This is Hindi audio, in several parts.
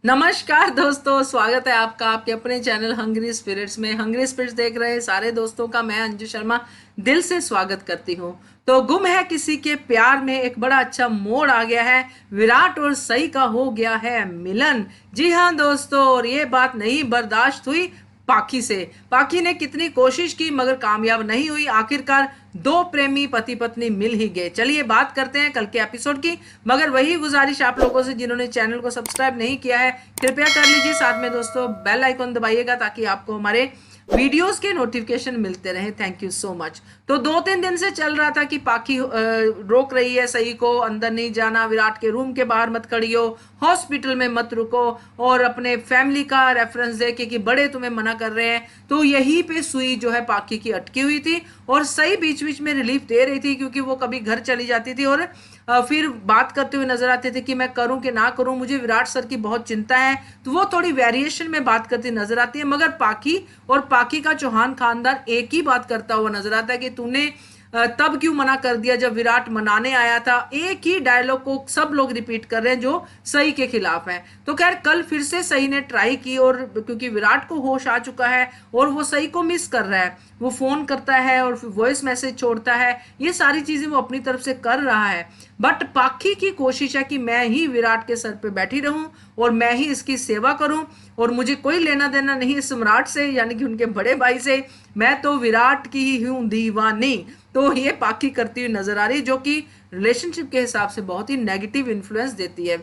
नमस्कार दोस्तों, स्वागत है आपका आपके अपने चैनल हंग्री स्पिरिट्स में। हंग्री स्पिरिट्स देख रहे सारे दोस्तों का मैं अंजू शर्मा दिल से स्वागत करती हूँ। तो गुम है किसी के प्यार में एक बड़ा अच्छा मोड़ आ गया है। विराट और सई का हो गया है मिलन। जी हाँ दोस्तों, और ये बात नहीं बर्दाश्त हुई पाखी से। पाखी ने कितनी कोशिश की मगर कामयाब नहीं हुई। आखिरकार दो प्रेमी पति पत्नी मिल ही गए। चलिए बात करते हैं कल के एपिसोड की। मगर वही गुजारिश आप लोगों से जिन्होंने चैनल को सब्सक्राइब नहीं किया है, कृपया कर लीजिए। साथ में दोस्तों बेल आइकन दबाइएगा ताकि आपको हमारे वीडियोस के नोटिफिकेशन मिलते रहे। Thank you so much. तो 2-3 दिन से चल रहा था कि पाखी रोक रही है सई को, अंदर नहीं जाना, विराट के रूम के बाहर मत खड़ी हो, हॉस्पिटल में मत रुको, और अपने फैमिली का रेफरेंस दे के कि बड़े तुम्हें मना कर रहे हैं। तो यहीं पे सुई जो है पाखी की अटकी हुई थी और सई बीच बीच में रिलीफ दे रही थी, क्योंकि वो कभी घर चली जाती थी और फिर बात करते हुए नजर आते थे कि मैं करूं कि ना करूं, मुझे विराट सर की बहुत चिंता है। तो वो थोड़ी वेरिएशन में बात करती नजर आती है, मगर पाखी और पाखी का चौहान खानदान एक ही बात करता हुआ नजर आता है कि तूने तब क्यों मना कर दिया जब विराट मनाने आया था। एक ही डायलॉग को सब लोग रिपीट कर रहे हैं जो सई के खिलाफ है। तो खैर कल फिर से सई ने ट्राई की, और क्योंकि विराट को होश आ चुका है और वो सई को मिस कर रहा है, वो फोन करता है और वॉइस मैसेज छोड़ता है, ये सारी चीजें वो अपनी तरफ से कर रहा है। बट पाखी की कोशिश है कि मैं ही विराट के सर पे बैठी रहूं और मैं ही इसकी सेवा करूं, और मुझे कोई लेना देना नहीं सम्राट से, यानी कि उनके बड़े भाई से। मैं तो विराट की ही हूं दीवानी। तो ये पाखी करती हुई नजर आ रही, जो कि रिलेशनशिप के हिसाब से बहुत ही नेगेटिव इन्फ्लुएंस देती है।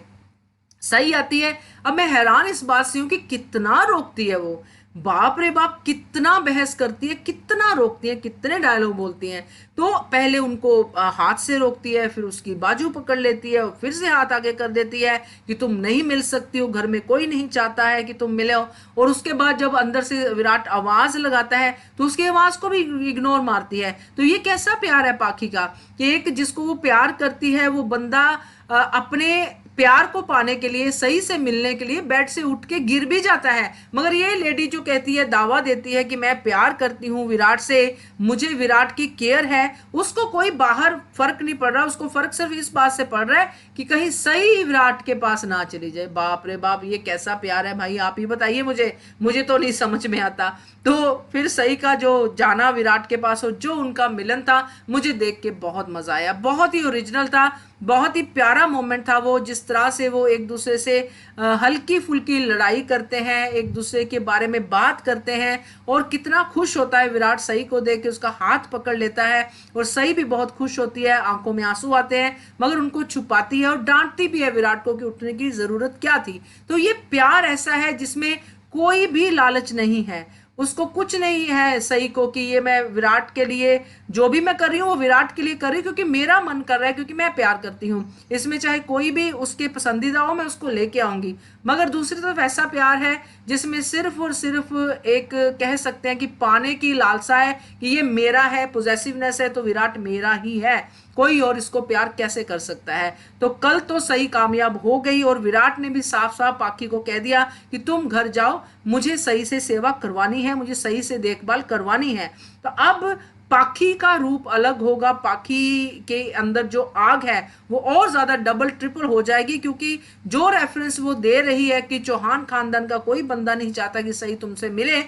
सही आती है। अब मैं हैरान इस बात से हूं कि कितना रोकती है वो, बाप रे बाप, कितना बहस करती है, कितना रोकती है, कितने डायलॉग बोलती हैं। तो पहले उनको हाथ से रोकती है, फिर उसकी बाजू पकड़ लेती है और फिर से हाथ आगे कर देती है कि तुम नहीं मिल सकती हो, घर में कोई नहीं चाहता है कि तुम मिले हो। और उसके बाद जब अंदर से विराट आवाज लगाता है तो उसकी आवाज को भी इग्नोर मारती है। तो ये कैसा प्यार है पाखी का कि एक जिसको वो प्यार करती है वो बंदा अपने प्यार को पाने के लिए, सही से मिलने के लिए बेड से उठ के गिर भी जाता है। मगर ये लेडी जो कहती है, दावा देती है कि मैं प्यार करती हूँ विराट से, मुझे विराट की केयर है, उसको कोई बाहर फर्क नहीं पड़ रहा। उसको फर्क सिर्फ इस बात से पड़ रहा है कि कहीं सही विराट के पास ना चली जाए। बाप रे बाप, ये कैसा प्यार है भाई, आप ही बताइए मुझे तो नहीं समझ में आता। तो फिर सही का जो जाना विराट के पास और जो उनका मिलन था, मुझे देख के बहुत मजा आया। बहुत ही ओरिजिनल था, बहुत ही प्यारा मोमेंट था वो। जिस तरह से वो एक दूसरे से हल्की फुल्की लड़ाई करते हैं, एक दूसरे के बारे में बात करते हैं, और कितना खुश होता है विराट सई को देख के, उसका हाथ पकड़ लेता है और सई भी बहुत खुश होती है, आंखों में आंसू आते हैं, मगर उनको छुपाती है और डांटती भी है विराट को कि उठने की जरूरत क्या थी। तो ये प्यार ऐसा है जिसमें कोई भी लालच नहीं है, उसको कुछ नहीं है सही को कि ये मैं विराट के लिए जो भी मैं कर रही हूँ वो विराट के लिए कर रही हूँ क्योंकि मेरा मन कर रहा है, क्योंकि मैं प्यार करती हूँ। इसमें चाहे कोई भी उसके पसंदीदा हो, मैं उसको लेके आऊंगी। मगर दूसरी तरफ ऐसा प्यार है जिसमें सिर्फ और सिर्फ एक कह सकते हैं कि पाने की लालसा है कि ये मेरा है, पोजेसिवनेस है, तो विराट मेरा ही है, कोई और इसको प्यार कैसे कर सकता है। तो कल तो सही कामयाब हो गई और विराट ने भी साफ साफ पाखी को कह दिया कि तुम घर जाओ, मुझे सही से सेवा करवानी है, मुझे सही से देखभाल करवानी है। तो अब पाखी का रूप अलग होगा, पाखी के अंदर जो आग है वो और ज्यादा डबल ट्रिपल हो जाएगी, क्योंकि जो रेफरेंस वो दे रही है कि चौहान खानदान का कोई बंदा नहीं चाहता कि सही तुमसे मिले,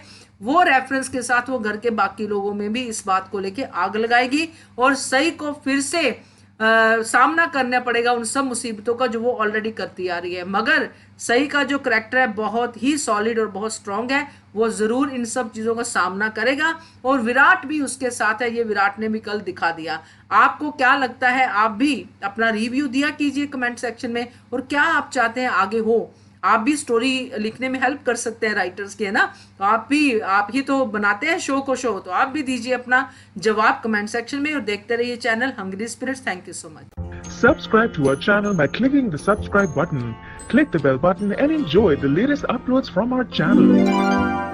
वो रेफरेंस के साथ वो घर के बाकी लोगों में भी इस बात को लेके आग लगाएगी और सही को फिर से सामना करना पड़ेगा उन सब मुसीबतों का जो वो ऑलरेडी करती आ रही है। मगर सही का जो करैक्टर है बहुत ही सॉलिड और बहुत स्ट्रांग है, वो जरूर इन सब चीजों का सामना करेगा और विराट भी उसके साथ है, ये विराट ने भी कल दिखा दिया। आपको क्या लगता है? आप भी अपना रिव्यू दिया कीजिए कमेंट सेक्शन में, और क्या आप चाहते हैं आगे हो। आप भी स्टोरी लिखने में हेल्प कर सकते हैं राइटर्स के, है ना। तो आप ही तो बनाते हैं शो को शो, तो आप भी दीजिए अपना जवाब कमेंट सेक्शन में और देखते रहिए channel hungry spirits. Thank you so much. Subscribe to our channel by clicking the subscribe button. Click the bell button and enjoy the latest uploads from our channel.